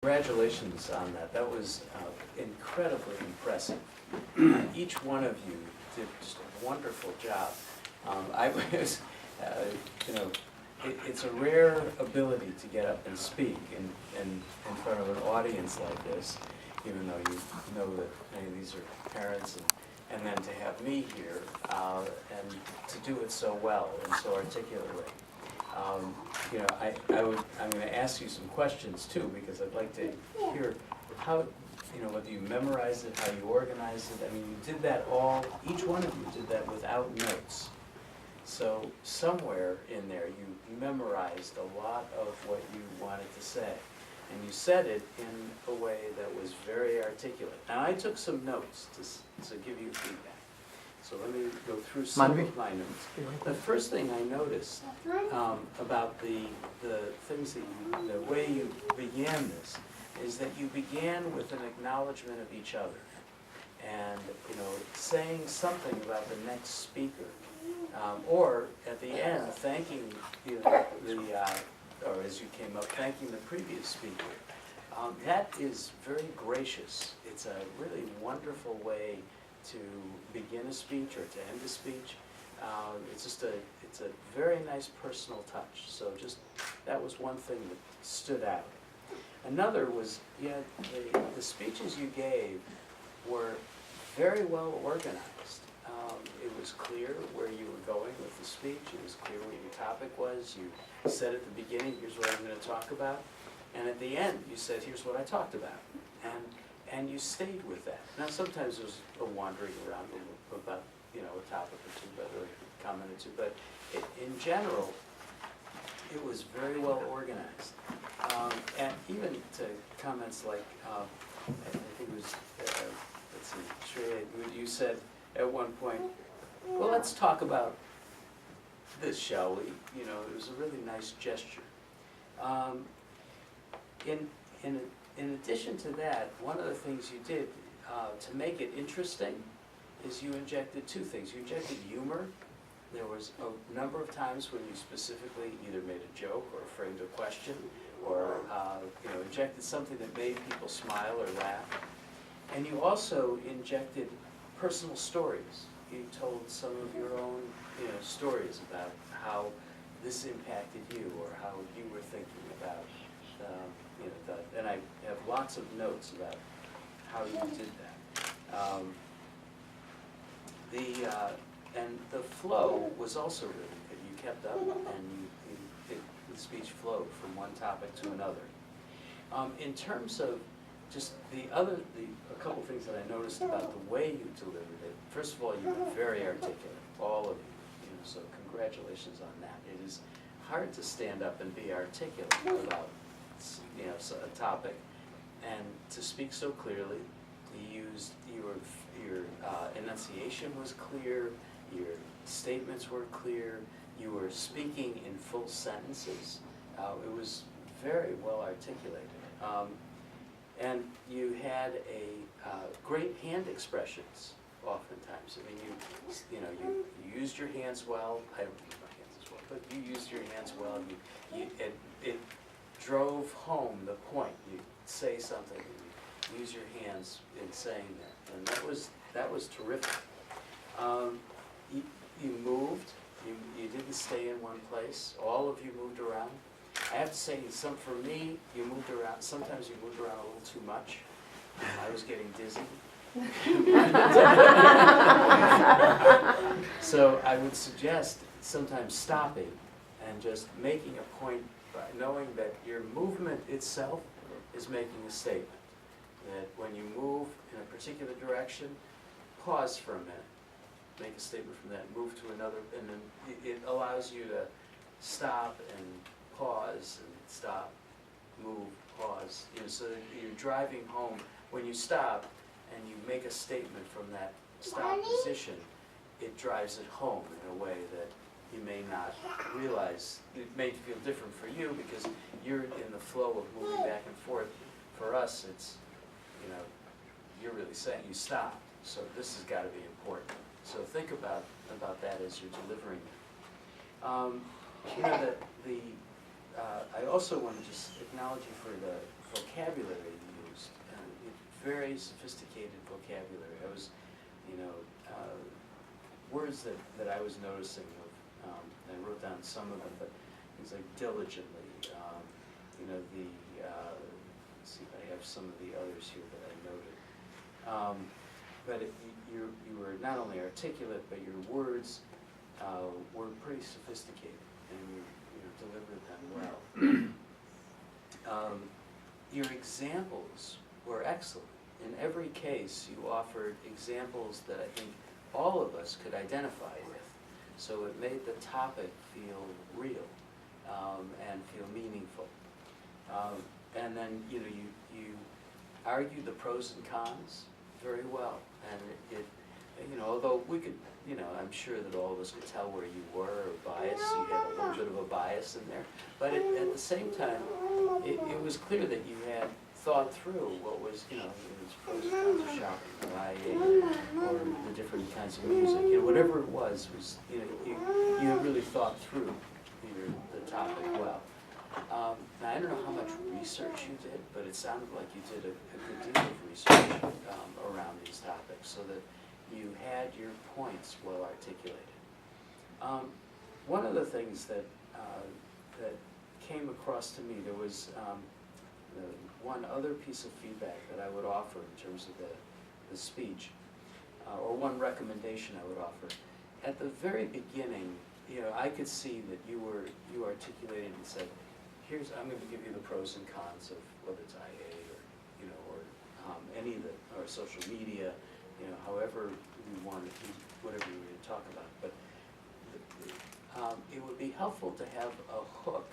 Congratulations on that. That was incredibly impressive. Each one of you did just a wonderful job. I was, you know, it's a rare ability to get up and speak in front of an audience like this, even though you know that many of these are parents, and then to have me here and to do it so well and so articulately. You know, I'm going to ask you some questions too, because I'd like to hear how, you know, whether you memorized it, how you organized it. I mean, you did that all, each one of you did that without notes. So somewhere in there you memorized a lot of what you wanted to say. And you said it in a way that was very articulate. Now I took some notes to give you feedback. So let me go through some of my notes. The first thing I noticed about the things that the way you began this is that you began with an acknowledgement of each other, and you know, saying something about the next speaker, or at the end thanking or as you came up, thanking the previous speaker. That is very gracious. It's a really wonderful way to begin a speech or to end a speech. It's a very nice personal touch. So just, that was one thing that stood out. Another was, the speeches you gave were very well organized. It was clear where you were going with the speech. It was clear what your topic was. You said at the beginning, here's what I'm going to talk about. And at the end, you said, here's what I talked about. And you stayed with that. Now, sometimes there was a wandering around about, you know, a topic or two, or a comment or two, but in general, it was very well organized. And even to comments like, I think it was, let's see, Shelley, you said at one point, well, let's talk about this, shall we? You know, it was a really nice gesture. In addition to that, one of the things you did to make it interesting is you injected two things. You injected humor. There was a number of times when you specifically either made a joke or framed a question, or you know, injected something that made people smile or laugh. And you also injected personal stories. You told some of your own, you know, stories about how this impacted you, or how you were thinking about, you know, that. And I have lots of notes about how you did that. And the flow was also really good. You kept up, and the speech flowed from one topic to another. In terms of just a couple things that I noticed about the way you delivered it. First of all, you were very articulate, all of you. You know, so congratulations on that. It is hard to stand up and be articulate about, you know, a topic, and to speak so clearly. You used your enunciation was clear. Your statements were clear. You were speaking in full sentences. It was very well articulated. And you had great hand expressions oftentimes. I mean, you know, you used your hands well. I don't use my hands as well, but you used your hands well. It drove home the point. You say something, and you use your hands in saying that, and that was terrific. You moved. You didn't stay in one place. All of you moved around. I have to say, for me, you moved around. Sometimes you moved around a little too much. I was getting dizzy. So I would suggest sometimes stopping and just making a point, by knowing that your movement itself is making a statement. That when you move in a particular direction, pause for a minute, make a statement from that, move to another, and then it allows you to stop and pause and stop, move, pause. You know, so that you're driving home. When you stop and you make a statement from that stop position, it drives it home in a way that you may not realize. It may feel different for you because you're in the flow of moving back and forth. For us, it's, you know, you're really saying you stop. So this has got to be important. So think about that as you're delivering it. You know, I also want to just acknowledge you vocabulary you used, very sophisticated vocabulary. I was, you know, words that I was noticing of, I wrote down some of them, but things like diligently, you know, let's see if I have some of the others here that I noted. But you were not only articulate, but your words were pretty sophisticated, and you delivered them well. Your examples were excellent. In every case, you offered examples that I think all of us could identify with. So it made the topic feel real and feel meaningful. And then you argued the pros and cons very well. And it although we could, I'm sure that all of us could tell where you were or biased. You had a little bit of a bias in there. But at the same time, it was clear that you had thought through what was, it was pros and cons of shopping, or IA, or the different kinds of music, whatever it was you had really thought through the topic well. Now, I don't know how much research you did, but it sounded like you did a good deal of research around these topics, so that you had your points well articulated. One of the things that came across to me, there was one other piece of feedback that I would offer in terms of the speech, or one recommendation I would offer. At the very beginning, I could see that you articulated and said, I'm going to give you the pros and cons of whether it's IA or any of or social media, however you want to, whatever you want to talk about. But it would be helpful to have a hook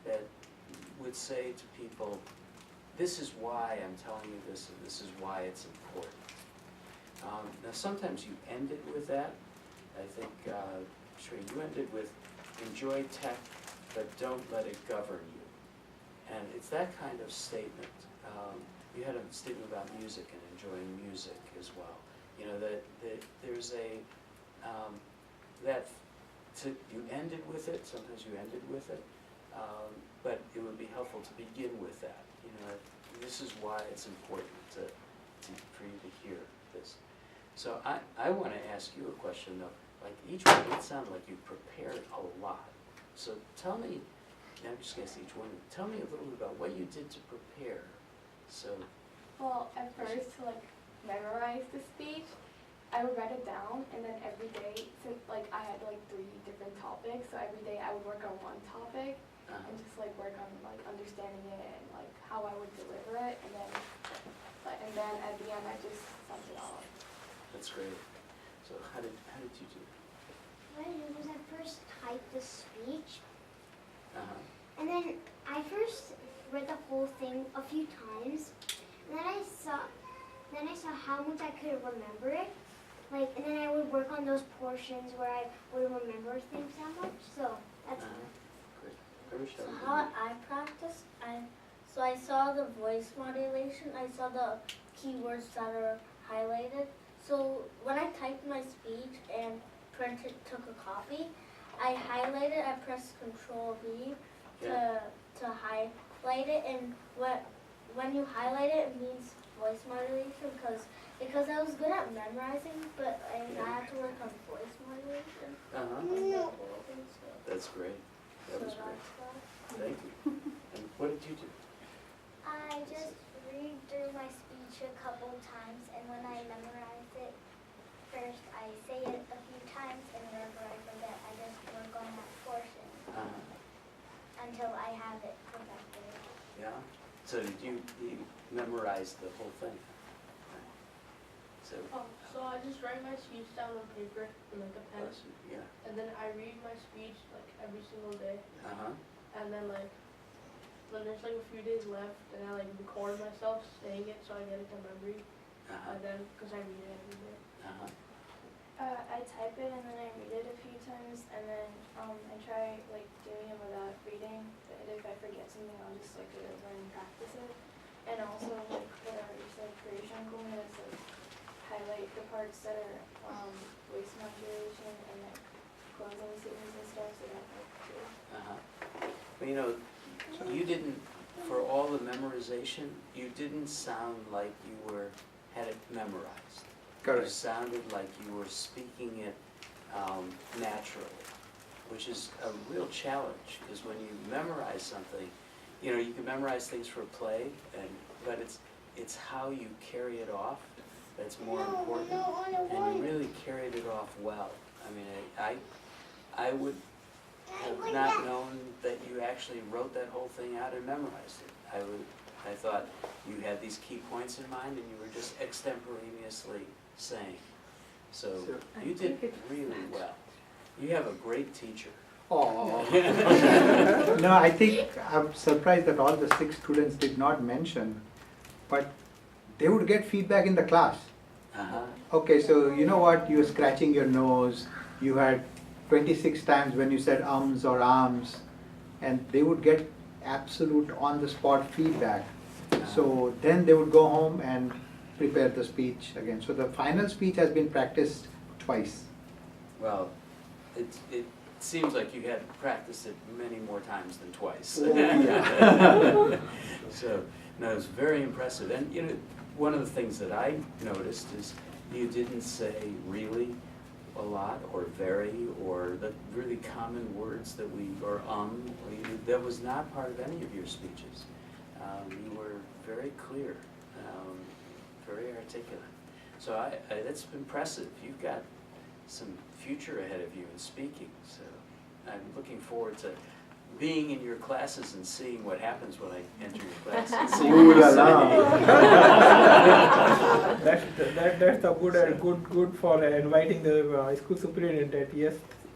that would say to people, this is why I'm telling you this, and this is why it's important. Now, sometimes you ended with that. I think, Sheree, you ended with, enjoy tech, but don't let it govern you. And it's that kind of statement. You had a statement about music and enjoying music as well. That there's you ended with it, sometimes you ended with it, but it would be helpful to begin with that. This is why it's important for you to hear this. So I want to ask you a question though. Like each one, it sounded like you prepared a lot. So tell me, I'm just going to ask each one, tell me a little bit about what you did to prepare. Well, at first, to memorize the speech, I would write it down, and then every day, since I had 3 different topics, so every day I would work on one topic, and just work on understanding it and how I would deliver it, and then at the end I just summed it all up. That's great. So how did you do? What I did was I first typed the speech, and then I first read the whole thing a few times, and then I saw how much I could remember it, and then I would work on those portions where I would remember things that much. So that's Great. So how I practiced, so I saw the voice modulation, I saw the keywords that are highlighted. So when I typed my speech and took a copy, I highlighted, I pressed Control-V to highlight it, and when you highlight it, it means voice modulation, because I was good at memorizing, but I had to work on voice modulation. That's great. That was great. Thank you. And what did you do? I just read through my speech a couple times, and when I memorize it, first I say it a few times, and whenever I forget, I just work on that portion until I have it perfected. Yeah? So did you memorize the whole thing? So So I just write my speech down on paper and a pen, yeah. and then I read my speech every single day, and then when there's a few days left, and I record myself saying it so I get it to memory, then because I read it every day. I type it and then I read it a few times, and then I try doing it without reading. But if I forget something, I'll just look it over and practice it. And also whatever you said, creation is highlight the parts that are voice modulation and closing statements and stuff. So that helps too. But you didn't for all the memorization, you didn't sound like you had it memorized. You Correct. sounded like you were speaking it naturally, which is a real challenge, because when you memorize something, you can memorize things for play, but it's how you carry it off that's more important, and you really carried it off well. I mean, I would have not known that you actually wrote that whole thing out and memorized it. I thought you had these key points in mind and you were just extemporaneously saying. So you did really well. You have a great teacher. Oh. No, I think I'm surprised that all the 6 students did not mention, but they would get feedback in the class. Uh-huh. Okay, so you know what, you were scratching your nose, you had 26 times when you said ums or arms, and they would get absolute on-the-spot feedback. So then they would go home and prepare the speech again. So the final speech has been practiced twice. Well, it seems like you had practiced it many more times than twice. Oh, yeah. So, no, it was very impressive. And, one of the things that I noticed is you didn't say really a lot, or very, or the really common words that that was not part of any of your speeches. You were very clear, very articulate. So that's impressive. You've got some future ahead of you in speaking. So I'm looking forward to being in your classes and seeing what happens when I enter your classes. Ooh la la. That's a good for inviting the school superintendent that yes,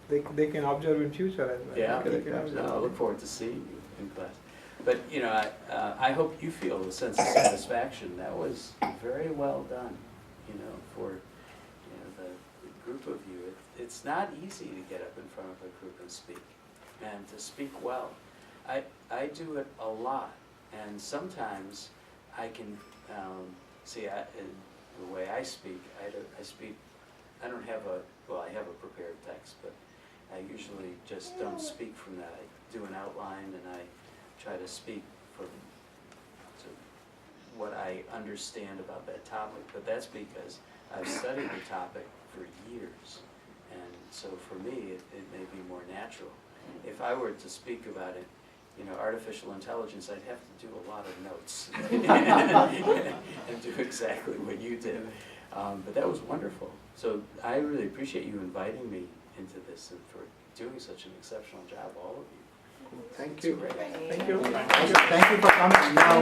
they can observe in future as well. Yeah, They can observe. I look forward to seeing you in class. But, I hope you feel a sense of satisfaction. That was very well done, for, the group of you. It's not easy to get up in front of a group and speak, and to speak well. I do it a lot, and sometimes I can, the way I speak, I don't have I have a prepared text, but I usually just don't speak from that. I do an outline and I try to speak to what I understand about that topic, but that's because I've studied the topic for years, and so for me it may be more natural. If I were to speak about it, artificial intelligence, I'd have to do a lot of notes and do exactly what you did. But that was wonderful. So I really appreciate you inviting me into this and for doing such an exceptional job, all of you. Thank you. It's great. Thank you. Thank you for coming. Now,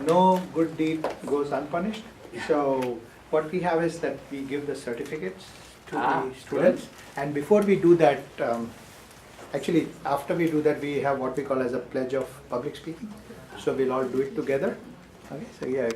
no good deed goes unpunished. So what we have is that we give the certificates to the students. And before we do that, actually after we do that, we have what we call as a pledge of public speaking. So we'll all do it together. Okay, so yeah.